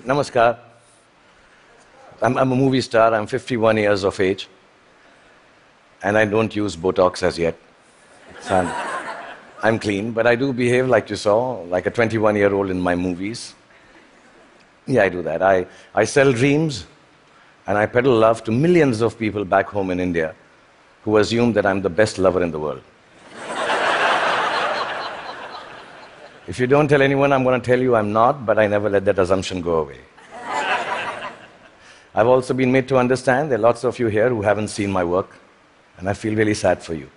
Namaskar. I'm a movie star. I'm 51 years of age. And I don't use Botox as yet. So I'm clean, but I do behave like you saw, like a 21-year-old in my movies. Yeah, I do that. I sell dreams, and I peddle love to millions of people back home in India who assume that I'm the best lover in the world. If you don't tell anyone, I'm going to tell you I'm not, but I never let that assumption go away. I've also been made to understand there are lots of you here who haven't seen my work, and I feel really sad for you.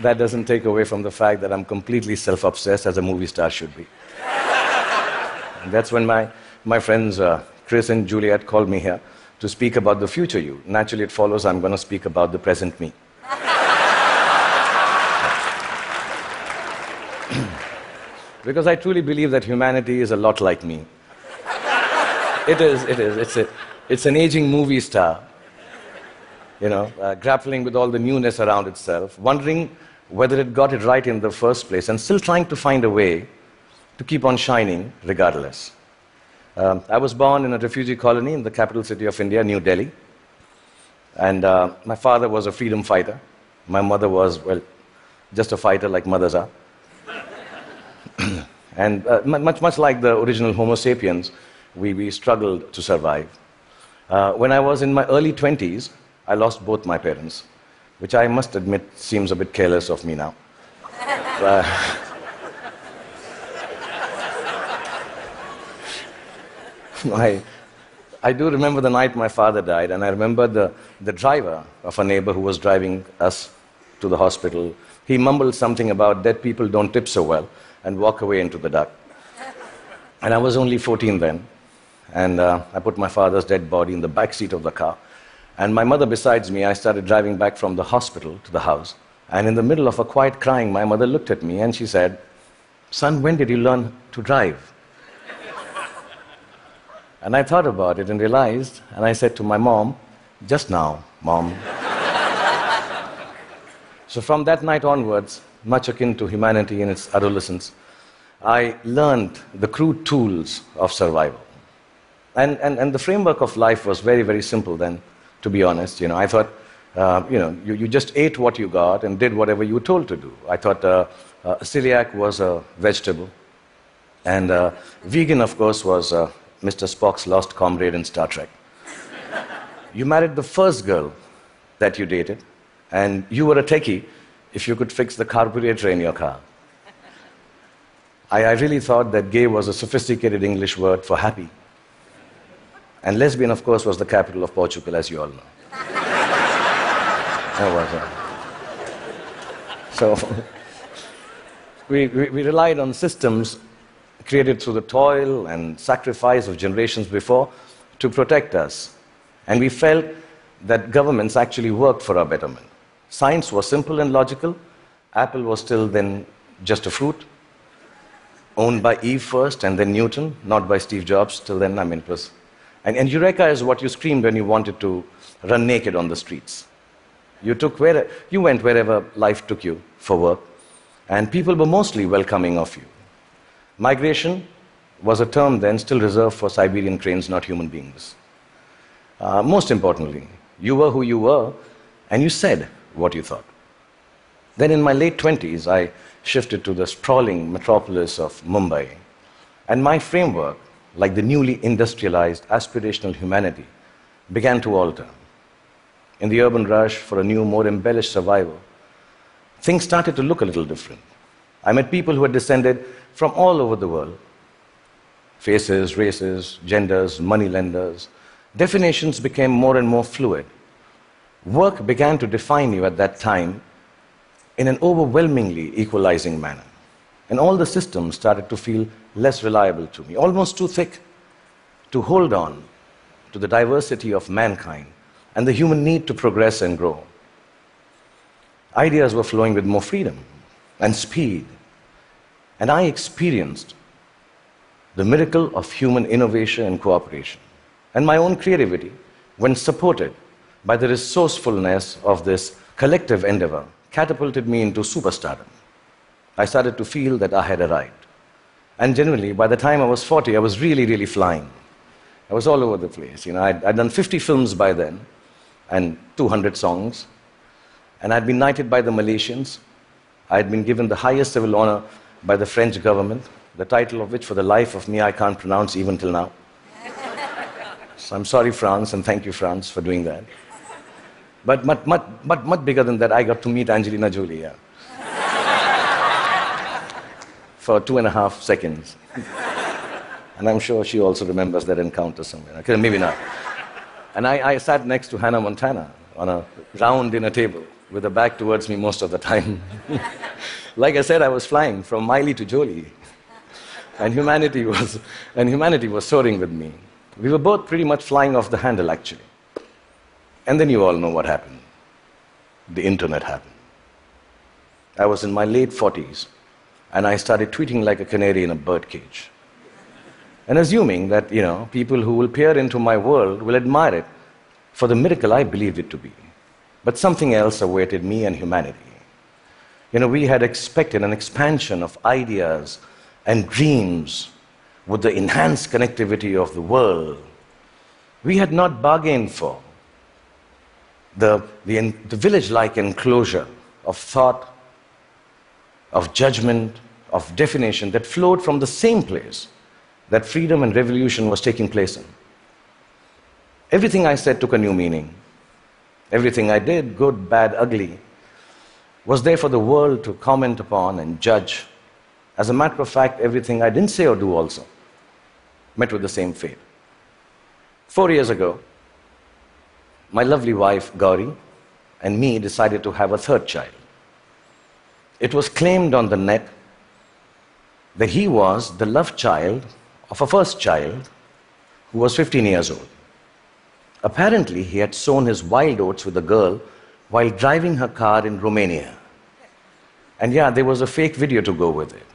That doesn't take away from the fact that I'm completely self-obsessed, as a movie star should be. And that's when my friends Chris and Juliet called me here to speak about the future you. Naturally, it follows I'm going to speak about the present me. Because I truly believe that humanity is a lot like me. It is. It's an aging movie star, grappling with all the newness around itself, wondering whether it got it right in the first place, and still trying to find a way to keep on shining regardless. I was born in a refugee colony in the capital city of India, New Delhi. And my father was a freedom fighter. My mother was, well, just a fighter like mothers are. And much like the original Homo sapiens, we struggled to survive. When I was in my early 20s, I lost both my parents, which I must admit seems a bit careless of me now. I do remember the night my father died, and I remember the driver of a neighbor who was driving us to the hospital. He mumbled something about dead people don't tip so well and walk away into the dark. And I was only 14 then, and I put my father's dead body in the back seat of the car. And my mother besides me, I started driving back from the hospital to the house. And in the middle of a quiet crying, my mother looked at me and she said, "Son, when did you learn to drive?" And I thought about it and realized, and I said to my mom, "Just now, Mom." So from that night onwards, much akin to humanity in its adolescence, I learned the crude tools of survival. And the framework of life was very, very simple then, to be honest. I thought, you just ate what you got and did whatever you were told to do. I thought celiac was a vegetable, and vegan, of course, was Mr. Spock's lost comrade in Star Trek. You married the first girl that you dated, and you were a techie if you could fix the carburetor in your car. I really thought that gay was a sophisticated English word for happy. And lesbian, of course, was the capital of Portugal, as you all know. That was it. So we relied on systems created through the toil and sacrifice of generations before to protect us. And we felt that governments actually worked for our betterment. Science was simple and logical. Apple was still then just a fruit, owned by Eve first and then Newton, not by Steve Jobs. Till then, it was... And Eureka is what you screamed when you wanted to run naked on the streets. You went wherever life took you for work, and people were mostly welcoming of you. Migration was a term then still reserved for Siberian cranes, not human beings. Most importantly, you were who you were, and you said what you thought. Then in my late 20s, I shifted to the sprawling metropolis of Mumbai, and my framework, like the newly industrialized aspirational humanity, began to alter. In the urban rush for a new, more embellished survival, things started to look a little different. I met people who had descended from all over the world. Faces, races, genders, moneylenders. Definitions became more and more fluid. Work began to define you at that time in an overwhelmingly equalizing manner. And all the systems started to feel less reliable to me, almost too thick to hold on to the diversity of mankind and the human need to progress and grow. Ideas were flowing with more freedom and speed, and I experienced the miracle of human innovation and cooperation. And my own creativity, when supported by the resourcefulness of this collective endeavor, catapulted me into superstardom. I started to feel that I had arrived. And generally, by the time I was 40, I was really, really flying. I was all over the place. I'd done 50 films by then, and 200 songs. And I'd been knighted by the Malaysians. I'd been given the highest civil honor by the French government, the title of which, for the life of me, I can't pronounce even till now. So I'm sorry, France, and thank you, France, for doing that. But much bigger than that, I got to meet Angelina Jolie, yeah. For 2.5 seconds. And I'm sure she also remembers that encounter somewhere. Okay, maybe not. And I sat next to Hannah Montana on a round dinner table with her back towards me most of the time. Like I said, I was flying from Miley to Jolie. And humanity was soaring with me. We were both pretty much flying off the handle, actually. And then you all know what happened. The internet happened. I was in my late 40s, and I started tweeting like a canary in a birdcage. And assuming that, people who will peer into my world will admire it for the miracle I believed it to be. But something else awaited me and humanity. We had expected an expansion of ideas and dreams with the enhanced connectivity of the world. We had not bargained for the village-like enclosure of thought, of judgment, of definition that flowed from the same place that freedom and revolution was taking place in. Everything I said took a new meaning. Everything I did, good, bad, ugly, was there for the world to comment upon and judge. As a matter of fact, everything I didn't say or do also met with the same fate. 4 years ago, my lovely wife, Gauri, and me decided to have a third child. It was claimed on the net that he was the love child of a first child who was 15 years old. Apparently, he had sown his wild oats with a girl while driving her car in Romania. And yeah, there was a fake video to go with it.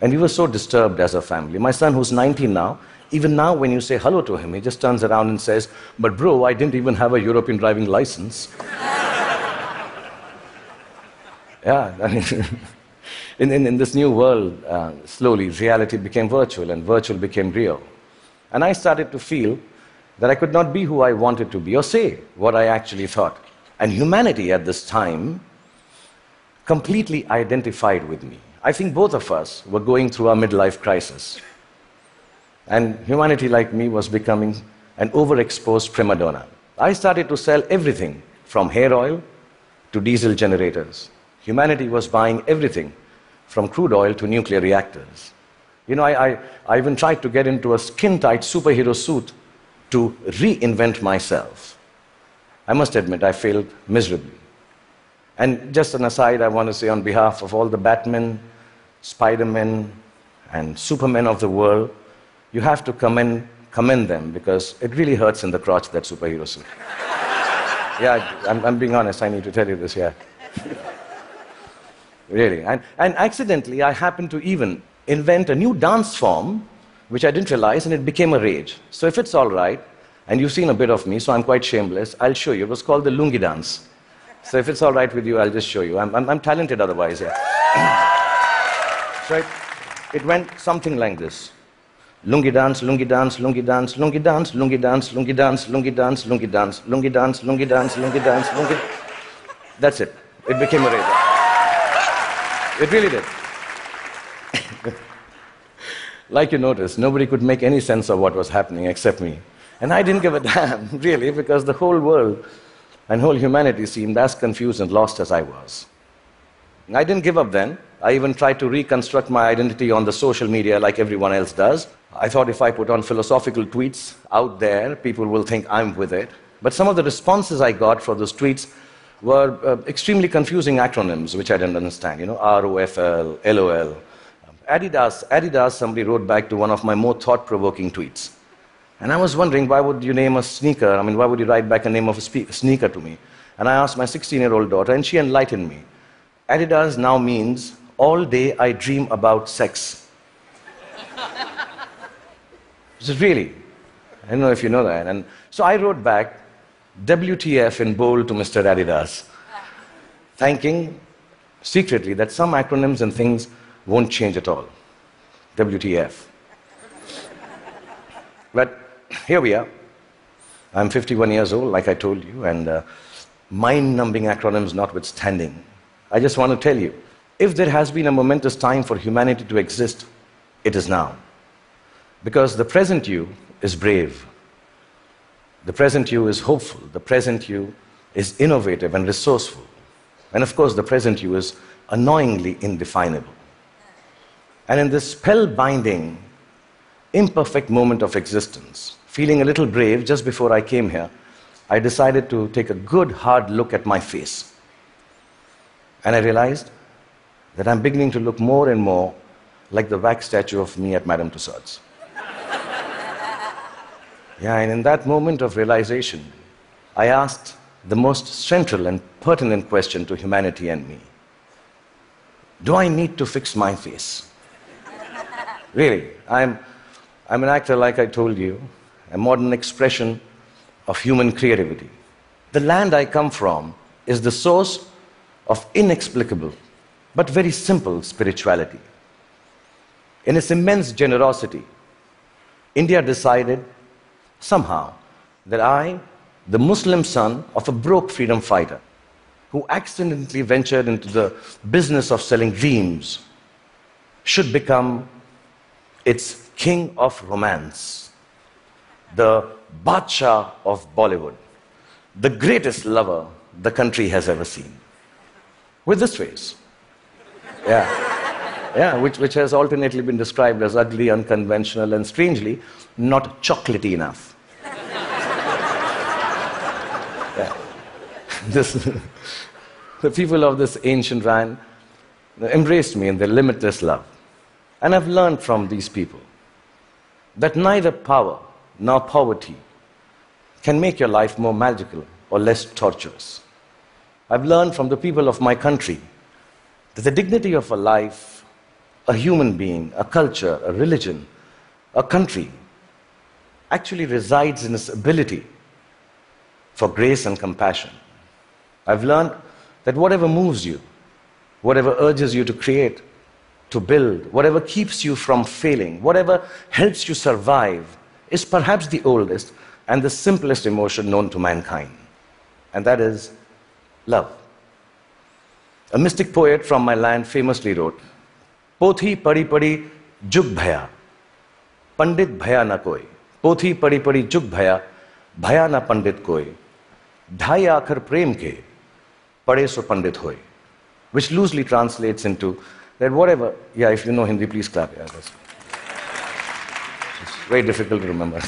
And we were so disturbed as a family. My son, who's 19 now, even now when you say hello to him, he just turns around and says, "But bro, I didn't even have a European driving license." Yeah, I mean, in this new world, slowly reality became virtual and virtual became real. And I started to feel that I could not be who I wanted to be or say what I actually thought. And humanity at this time completely identified with me. I think both of us were going through our midlife crisis. And humanity, like me, was becoming an overexposed prima donna. I started to sell everything from hair oil to diesel generators. Humanity was buying everything from crude oil to nuclear reactors. I even tried to get into a skin-tight superhero suit to reinvent myself. I must admit, I failed miserably. And just an aside, I want to say on behalf of all the Batmen, Spider-Men, and Supermen of the world, you have to commend them, because it really hurts in the crotch, that superhero suit. Yeah, I'm being honest, I need to tell you this, yeah. Really. And accidentally, I happened to even invent a new dance form, which I didn't realize, and it became a rage. So if it's all right, and you've seen a bit of me, so I'm quite shameless, I'll show you. It was called the lungi dance. So if it's all right with you, I'll just show you. I'm talented otherwise, yeah. So it went something like this. Lungi dance, lungi dance, lungi dance, lungi dance, lungi dance, lungi dance, lungi dance, lungi dance, lungi dance, lungi dance, lungi dance, lungi. That's it. It became a rage. It really did. Like you noticed, nobody could make any sense of what was happening except me. And I didn't give a damn, really, because the whole world and whole humanity seemed as confused and lost as I was. I didn't give up then. I even tried to reconstruct my identity on the social media like everyone else does. I thought if I put on philosophical tweets out there, people will think I'm with it. But some of the responses I got for those tweets were extremely confusing acronyms, which I didn't understand. ROFL, LOL. Adidas, somebody wrote back to one of my more thought-provoking tweets. And I was wondering, why would you name a sneaker? Why would you write back a name of a sneaker to me? And I asked my 16-year-old daughter, and she enlightened me. Adidas now means, all day I dream about sex. This is really, I don't know if you know that. And so I wrote back, WTF in bold to Mr. Adidas, thanking secretly that some acronyms and things won't change at all. WTF. But here we are. I'm 51 years old, like I told you, and mind-numbing acronyms notwithstanding, I just want to tell you, if there has been a momentous time for humanity to exist, it is now. Because the present you is brave. The present you is hopeful. The present you is innovative and resourceful. And of course, the present you is annoyingly indefinable. And in this spellbinding, imperfect moment of existence, feeling a little brave just before I came here, I decided to take a good, hard look at my face. And I realized that I'm beginning to look more and more like the wax statue of me at Madame Tussauds. Yeah, and in that moment of realization, I asked the most central and pertinent question to humanity and me. Do I need to fix my face? Really, I'm an actor, like I told you, a modern expression of human creativity. The land I come from is the source of inexplicable but very simple spirituality. In its immense generosity, India decided somehow that I, the Muslim son of a broke freedom fighter who accidentally ventured into the business of selling dreams, should become its king of romance, the Badshah of Bollywood, the greatest lover the country has ever seen. With this face. Yeah, which has alternately been described as ugly, unconventional, and strangely, not chocolatey enough. Yeah. The people of this ancient land embraced me in their limitless love. And I've learned from these people that neither power nor poverty can make your life more magical or less torturous. I've learned from the people of my country that the dignity of a life, a human being, a culture, a religion, a country, actually resides in its ability for grace and compassion. I've learned that whatever moves you, whatever urges you to create, to build, whatever keeps you from failing, whatever helps you survive, is perhaps the oldest and the simplest emotion known to mankind. And that is love. A mystic poet from my land famously wrote, Pothi padi padi jug bhaya, pandit bhaya na koi. Pothi padi padi jug bhaya na pandit koi. Dhai aakhar prem ke, pade so pandit hoy. Which loosely translates into that whatever, yeah, if you know Hindi, please clap. Yeah, that's it's very difficult to remember.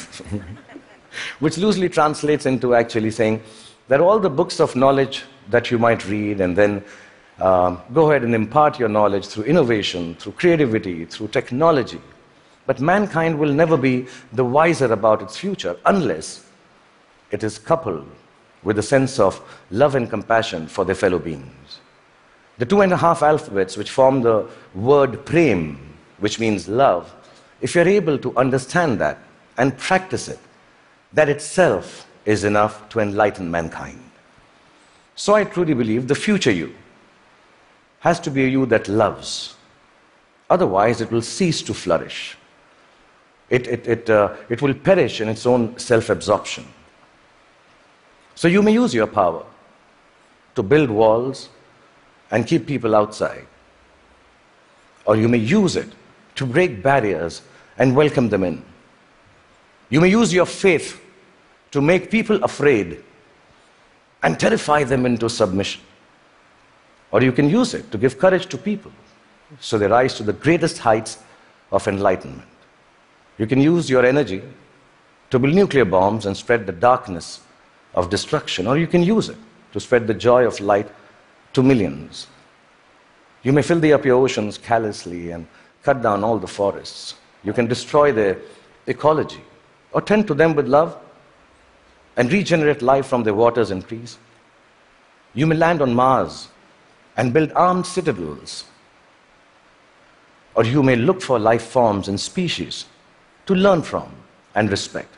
Which loosely translates into actually saying that all the books of knowledge that you might read and then go ahead and impart your knowledge through innovation, through creativity, through technology. But mankind will never be the wiser about its future unless it is coupled with a sense of love and compassion for their fellow beings. The 2.5 alphabets which form the word prem, which means love, if you're able to understand that and practice it, that itself is enough to enlighten mankind. So I truly believe the future you has to be a you that loves. Otherwise, it will cease to flourish. It will perish in its own self-absorption. So you may use your power to build walls and keep people outside. Or you may use it to break barriers and welcome them in. You may use your faith to make people afraid and terrify them into submission. Or you can use it to give courage to people so they rise to the greatest heights of enlightenment. You can use your energy to build nuclear bombs and spread the darkness of destruction, or you can use it to spread the joy of light to millions. You may filthy up your oceans callously and cut down all the forests. You can destroy their ecology, or tend to them with love and regenerate life from their waters and trees. You may land on Mars and build armed citadels, or you may look for life forms and species to learn from and respect.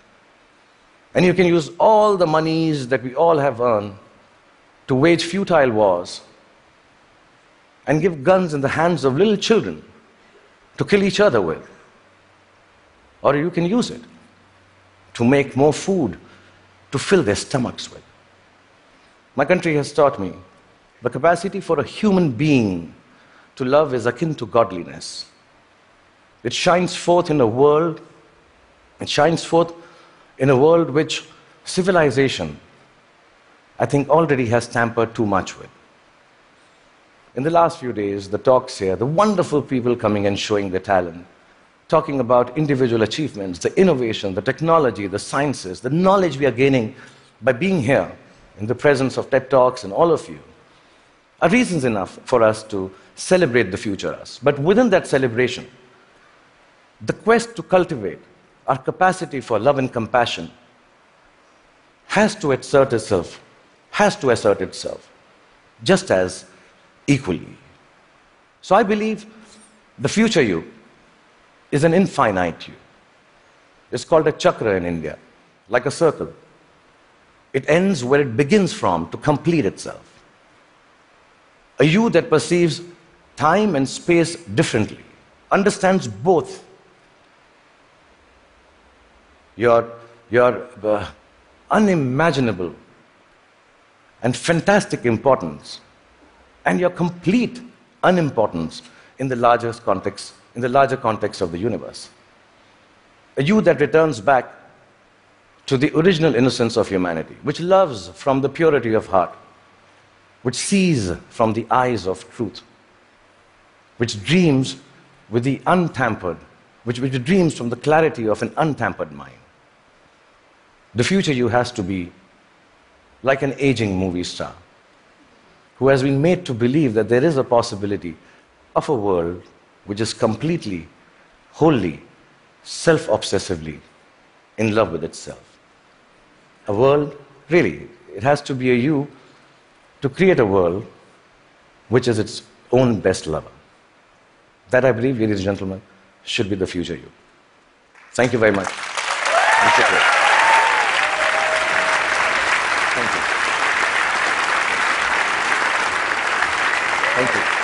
And you can use all the monies that we all have earned to wage futile wars and give guns in the hands of little children to kill each other with. Or you can use it to make more food to fill their stomachs with. My country has taught me the capacity for a human being to love is akin to godliness. It shines forth in a world, which civilization, I think, already has tampered too much with. In the last few days, the talks here, the wonderful people coming and showing their talent, talking about individual achievements, the innovation, the technology, the sciences, the knowledge we are gaining by being here in the presence of TED Talks and all of you, are reasons enough for us to celebrate the future us. But within that celebration, the quest to cultivate our capacity for love and compassion has to assert itself just as equally. So I believe the future you is an infinite you. It's called a chakra in India, like a circle. It ends where it begins from to complete itself. A you that perceives time and space differently, understands both your unimaginable and fantastic importance and your complete unimportance in the larger context of the universe. A you that returns back to the original innocence of humanity, which loves from the purity of heart, which sees from the eyes of truth, which dreams with the untampered, which dreams from the clarity of an untampered mind. The future you has to be like an aging movie star who has been made to believe that there is a possibility of a world which is completely, wholly, self-obsessively in love with itself. A world, really, it has to be a you to create a world which is its own best lover. That, I believe, ladies and gentlemen, should be the future you. Thank you very much. Thank you. Thank you.